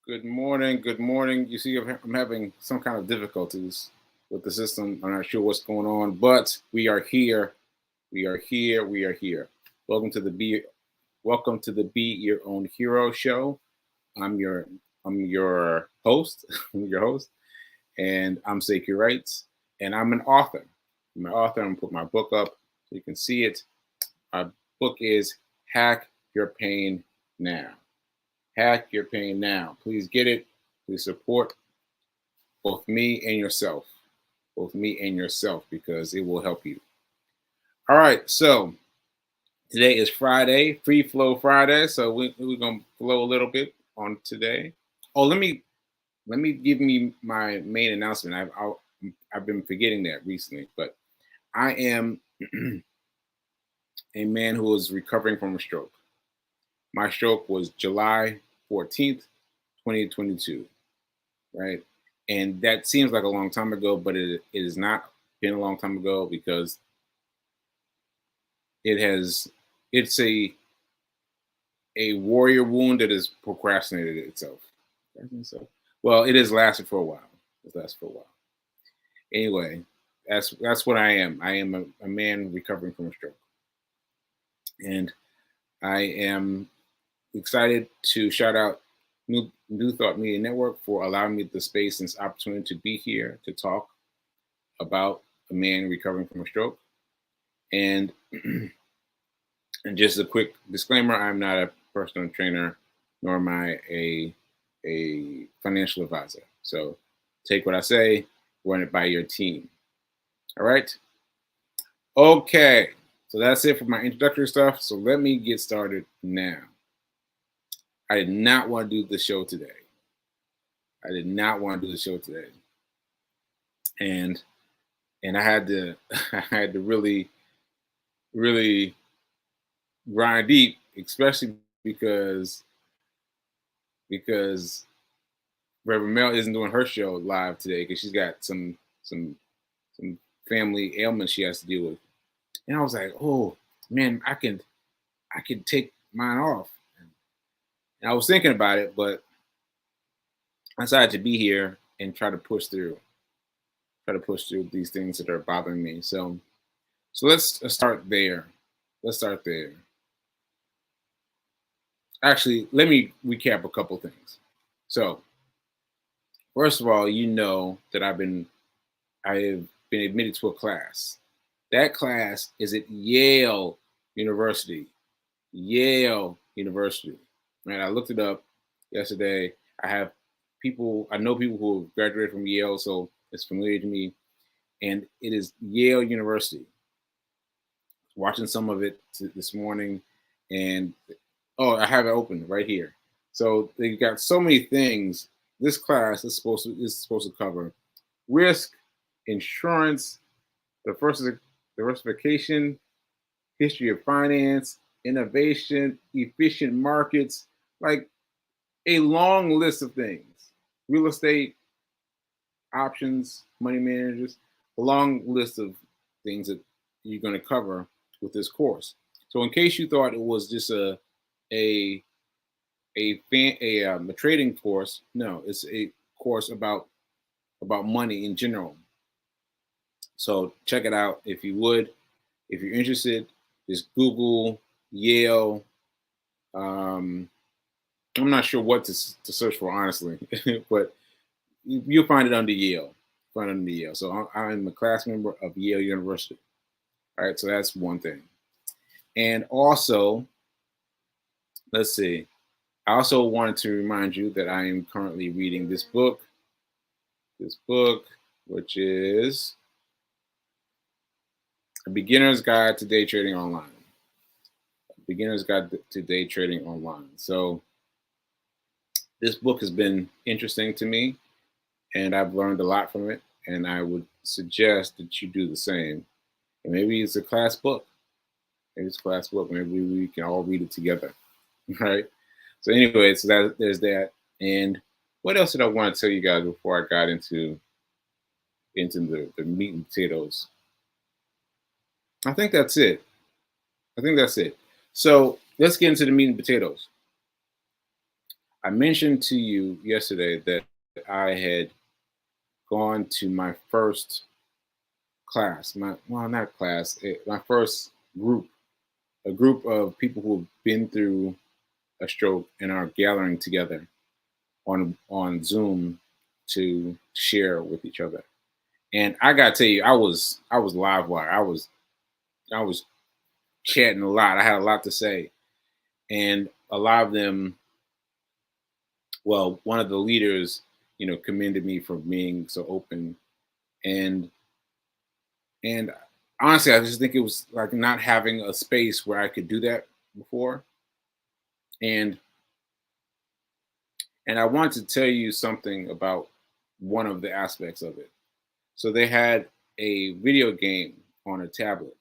Good morning. Good morning. You see, I'm having some kind of difficulties with the system. I'm not sure what's going on, but we are here. We are here. We are here. Welcome to the Welcome to the Be Your Own Hero show. I'm your I'm your host. I'm your host, and I'm Sacred Rights, and I'm an author. I'm an author. I'm gonna put my book up so you can see it. My book is Hack Your Pain Now. Hack Your Pain Now. Please get it. Please support both me and yourself. Both me and yourself because it will help you. All right. So today is Friday, Free Flow Friday. So we're going to flow a little bit on today. Oh, let me give me my main announcement. I've been forgetting that recently, but I am a man who is recovering from a stroke. My stroke was July 14th, 2022, right? And that seems like a long time ago, but it has not been a long time ago because it has it's a warrior wound that has procrastinated itself. So, well, it has lasted for a while. It's lasted for a while. Anyway, that's what I am. I am a man recovering from a stroke, and I am excited to shout out New Thought Media Network for allowing me the space and opportunity to be here to talk about a man recovering from a stroke. And and just a quick disclaimer: I'm not a personal trainer, nor am I a financial advisor. So take what I say, run it by your team. All right. Okay. So that's it for my introductory stuff. So let me get started now. I did not want to do the show today. I did not want to do the show today. And I had to I had to really grind deep, especially because Reverend Mel isn't doing her show live today because she's got some family ailments she has to deal with. And I was like, oh man, I can take mine off. And I was thinking about it, but I decided to be here and try to push through these things that are bothering me. So let's start there. Let's start there. Actually, let me recap a couple things. So first of all, you know that I have been admitted to a class. That class is at Yale University. Yale University. Right? I looked it up yesterday. I know people who have graduated from Yale, so it's familiar to me. And it is Yale University. Watching some of it this morning, and oh, I have it open right here. So they've got so many things. This class is supposed to cover risk, insurance, diversification, history of finance, innovation, efficient markets, like a long list of things. Real estate, options, money managers, a long list of things that you're going to cover with this course. So, in case you thought it was just a a trading course, no, it's a course about money in general. So, check it out if you would. If you're interested, just Google Yale. Um, I'm not sure what to search for, honestly, but you'll find it under Yale. Find it under Yale. So I'm a class member of Yale University. All right, so that's one thing. And also, let's see. I also wanted to remind you that I am currently reading this book, which is A Beginner's Guide to Day Trading Online. A Beginner's Guide to Day Trading Online. So this book has been interesting to me, and I've learned a lot from it. And I would suggest that you do the same. And maybe it's a class book. Maybe it's a class book. Maybe we can all read it together. Right? So anyway, so there's that. And what else did I want to tell you guys before I got into the meat and potatoes? I think that's it. I think that's it. So let's get into the meat and potatoes. I mentioned to you yesterday that I had gone to my first class, my well, not class, my first group, a group of people who have been through a stroke and are gathering together on Zoom to share with each other. And I gotta tell you, I was live wire. I was chatting a lot. I had a lot to say, and a lot of them. Well, one of the leaders, commended me for being so open, and and honestly, I just think it was like not having a space where I could do that before, and I wanted to tell you something about one of the aspects of it. So they had a video game on a tablet,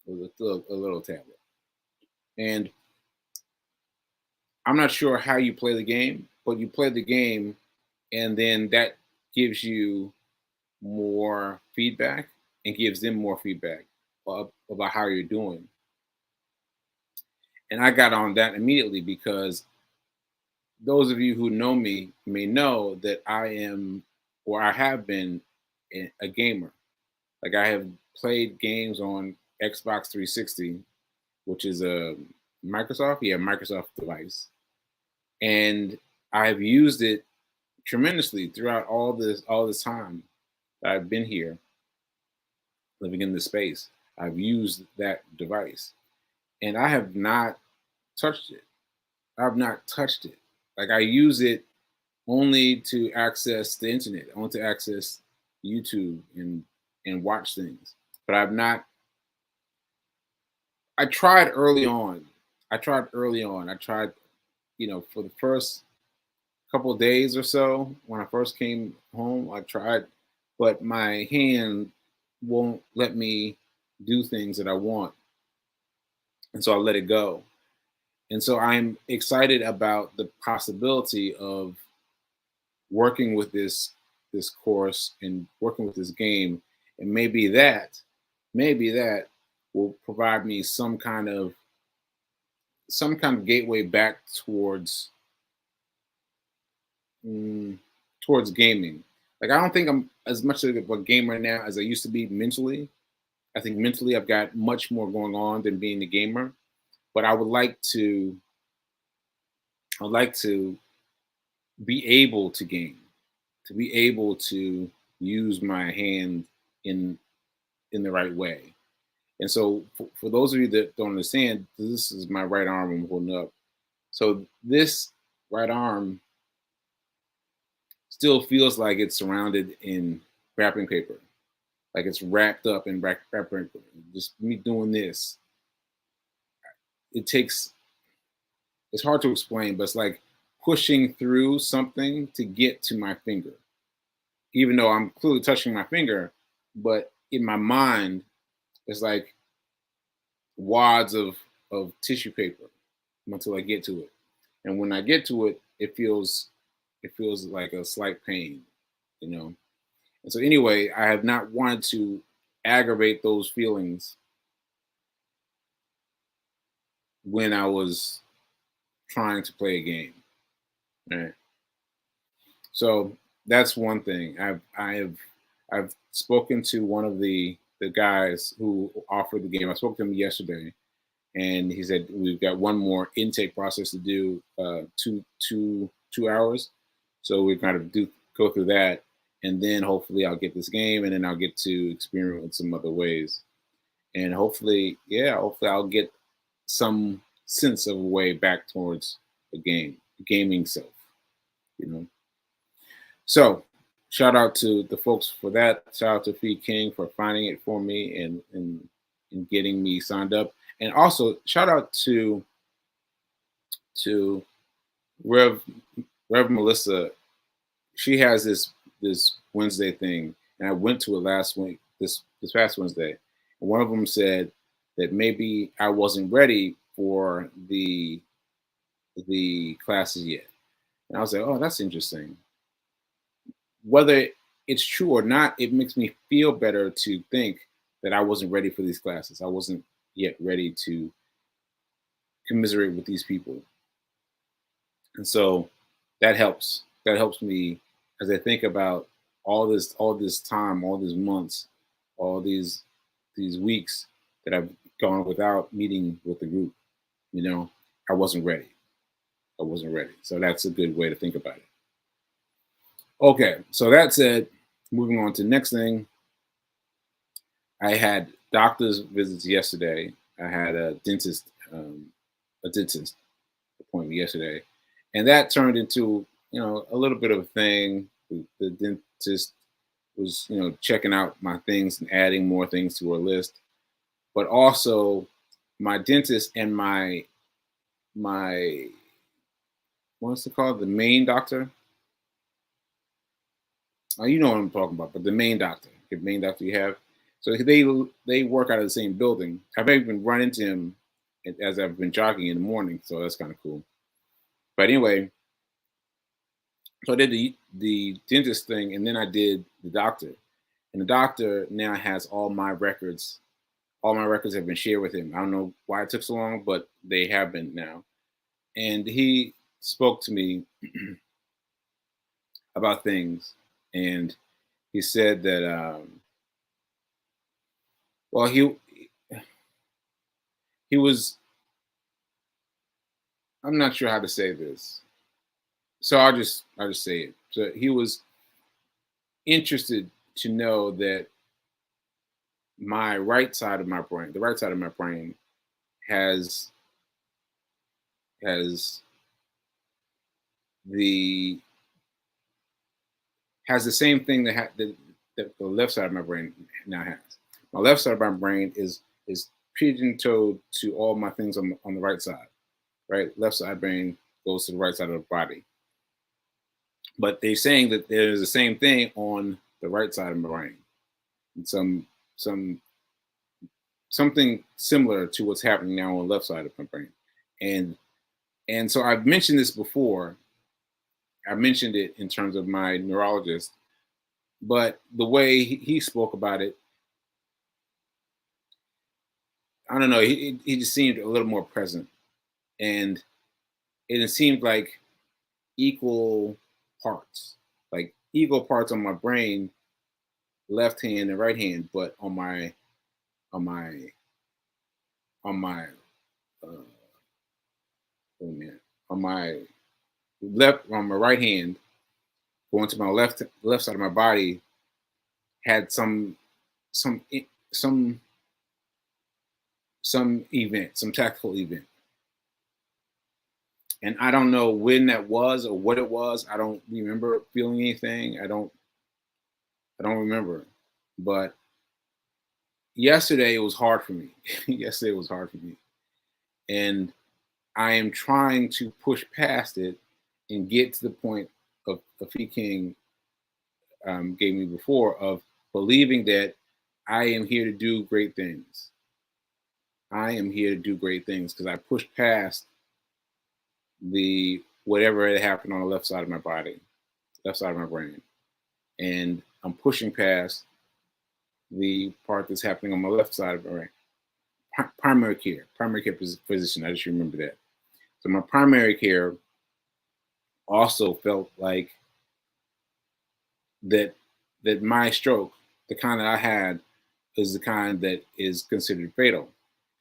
a little tablet, and I'm not sure how you play the game, but you play the game, and then that gives you more feedback and gives them more feedback about how you're doing. And I got on that immediately because those of you who know me may know that I am, or I have been, a gamer. Like I have played games on Xbox 360, which is a Microsoft device, and I've used it tremendously throughout all this time that I've been here living in this space. I've used that device, and I have not touched it. I've not touched it. Like I use it only to access the internet, only to access YouTube and watch things. But I've not. I tried early on. I tried early on. I tried, for the first couple of days or so when I first came home. I tried, but my hand won't let me do things that I want, and so I let it go. And so I'm excited about the possibility of working with this course and working with this game, and maybe that will provide me some kind of gateway back mm, towards gaming. Like I don't think I'm as much of a gamer now as I used to be mentally. I think mentally I've got much more going on than being a gamer. But I would like to be able to game, to be able to use my hand in in the right way. And so, for those of you that don't understand, this is my right arm I'm holding up. So this right arm still feels like it's surrounded in wrapping paper, like it's wrapped up in wrapping paper. Just me doing this, it takes. It's hard to explain, but it's like pushing through something to get to my finger. Even though I'm clearly touching my finger, but in my mind, it's like wads of tissue paper until I get to it. And when I get to it, it feels like a slight pain, you know. And so anyway, I have not wanted to aggravate those feelings when I was trying to play a game. Right. So that's one thing. I've spoken to one of the guys who offered the game. I spoke to him yesterday, and he said we've got one more intake process to do, 2 hours. So we kind of do go through that, and then hopefully I'll get this game, and then I'll get to experiment with some other ways, and hopefully, yeah, hopefully I'll get some sense of a way back towards the gaming self, you know. So shout out to the folks for that. Shout out to Fee King for finding it for me and getting me signed up. And also shout out to Rev Rev Melissa. She has this Wednesday thing, and I went to it last week, this past Wednesday. And one of them said that maybe I wasn't ready for the classes yet. And I was like, oh, that's interesting. Whether it's true or not, it makes me feel better to think that I wasn't ready for these classes. I wasn't yet ready to commiserate with these people. And so that helps. That helps me as I think about all this time, all these months, all these weeks that I've gone without meeting with the group. You know, I wasn't ready. I wasn't ready. So that's a good way to think about it. Okay, so that said, moving on to the next thing, I had doctor's visits yesterday. I had a dentist appointment yesterday, and that turned into a little bit of a thing. The dentist was checking out my things and adding more things to her list, but also my dentist and my what's it called, the main doctor. You know what I'm talking about, but the main doctor you have. So they work out of the same building. I've even run into him as I've been jogging in the morning, so that's kind of cool. But anyway, so I did the dentist thing, and then I did the doctor. And the doctor now has all my records. All my records have been shared with him. I don't know why it took so long, but they have been now. And he spoke to me about things, and he said that well he was, I'm not sure how to say this, so I'll just say it. So he was interested to know that my right side of my brain, the right side of my brain, has has the has the same thing that the left side of my brain now has. My left side of my brain is pigeon-toed to all my things on the right side. Right, left side brain goes to the right side of the body. But they're saying that there's the same thing on the right side of my brain. And some something similar to what's happening now on the left side of my brain. And and so I've mentioned this before. I mentioned it in terms of my neurologist, but the way he spoke about it, I don't know. He just seemed a little more present, and it seemed like equal parts, like equal parts on my brain, left hand and right hand, but on my on my uh, wait a minute, on my on my right hand, going to my left side of my body, had some some some event, some tactical event. And I don't know when that was or what it was. I don't remember feeling anything. I don't remember. But yesterday it was hard for me. Yesterday was hard for me. And I am trying to push past it and get to the point of P. King gave me before, of believing that I am here to do great things. I am here to do great things because I pushed past the whatever had happened on the left side of my body, left side of my brain, and I'm pushing past the part that's happening on my left side of my brain. Primary care physician. I just remember that. So my primary care also felt like that my stroke, the kind that I had, is the kind that is considered fatal.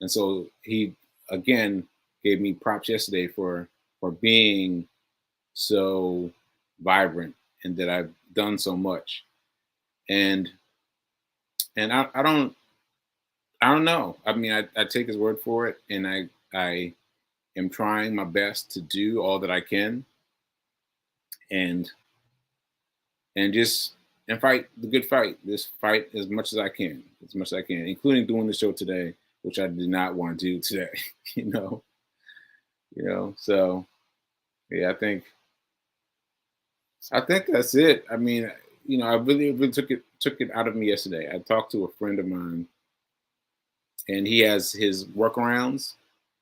And so he again gave me props yesterday for being so vibrant and that I've done so much. And I don't know. I mean, I take his word for it, and I am trying my best to do all that I can, and just and fight the good fight. This fight as much as I can, including doing the show today, which I did not want to do today. you know, So yeah, I think that's it. I mean, I really took it out of me yesterday. I talked to a friend of mine, and he has his workarounds.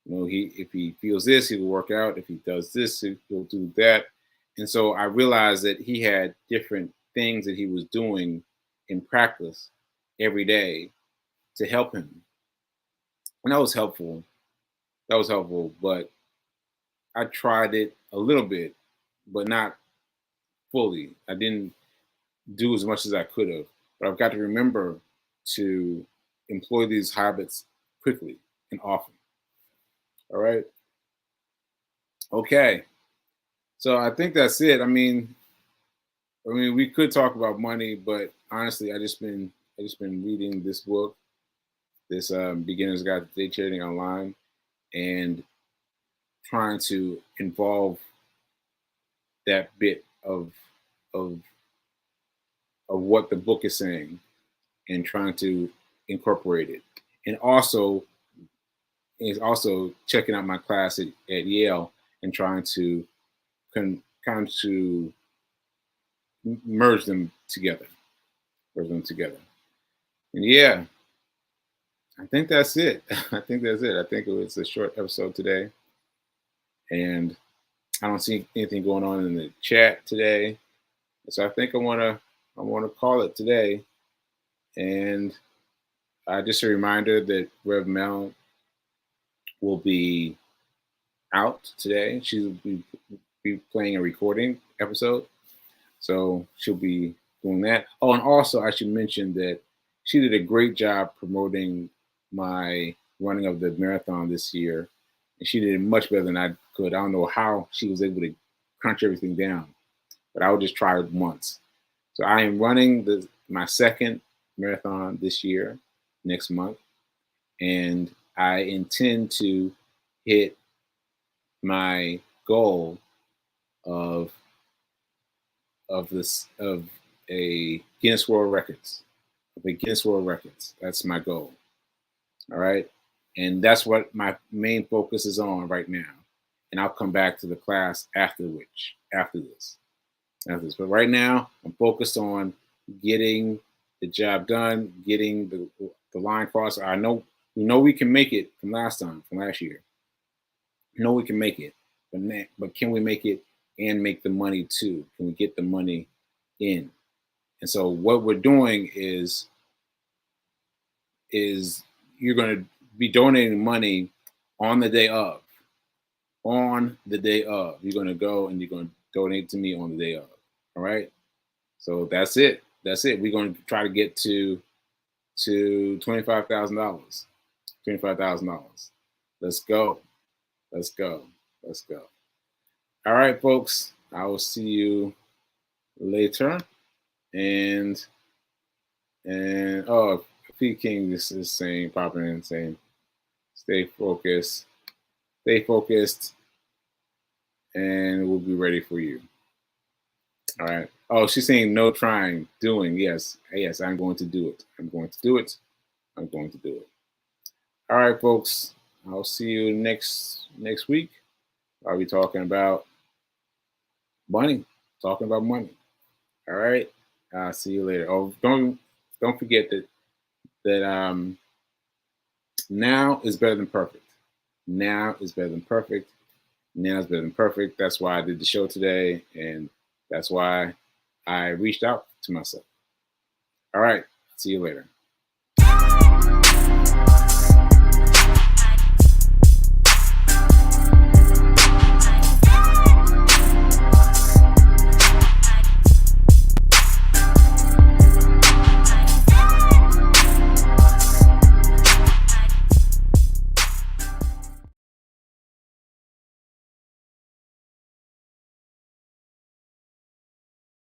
He, if he feels this, he will work out. If he does this, he'll do that. And so I realized that he had different things that he was doing in practice every day to help him, and that was helpful. But I tried it a little bit, but not fully. I didn't do as much as I could have. But I've got to remember to employ these habits quickly and often. All right. Okay. So I think that's it. I mean, we could talk about money, but honestly, I just been reading this book, this Beginner's Guide to Day Trading Online, and trying to involve that bit of of what the book is saying and trying to incorporate it. And also is also checking out my class at Yale and trying to kind to merge them together, merge them together. And yeah, I think that's it. I think that's it. I think it was a short episode today, and I don't see anything going on in the chat today, so I think I want to call it today. And just a reminder that Rev Mel will be out today. She will be playing a recording episode, so she'll be doing that. Oh, and also I should mention that she did a great job promoting my running of the marathon this year, and she did it much better than I could. I don't know how she was able to crunch everything down, but I would just try it once. So I am running my second marathon this year, next month, and I intend to hit my goal of of a Guinness World Records, of a Guinness World Records. That's my goal. All right, and that's what my main focus is on right now. And I'll come back to the class after this. But right now, I'm focused on getting the job done, getting the line crossed. We know we can make it from last year. We know we can make it, but can we make it and make the money too? Can we get the money in? And so what we're doing is you're going to be donating money on the day of. On the day of, you're going to go and you're going to donate to me on the day of. All right. So that's it. That's it. We're going to try to get to $25,000. $25,000. Let's go. Let's go. Let's go. All right, folks. I will see you later. And oh, P King this is saying, popping in saying, stay focused, and we'll be ready for you. All right. Oh, she's saying no trying, doing. Yes, I'm going to do it. I'm going to do it. I'm going to do it. All right, folks. I'll see you next week. I'll be talking about money. Talking about money. All right. See you later. Oh, don't forget that now is better than perfect. Now is better than perfect. Now is better than perfect. That's why I did the show today, and that's why I reached out to myself. All right. See you later.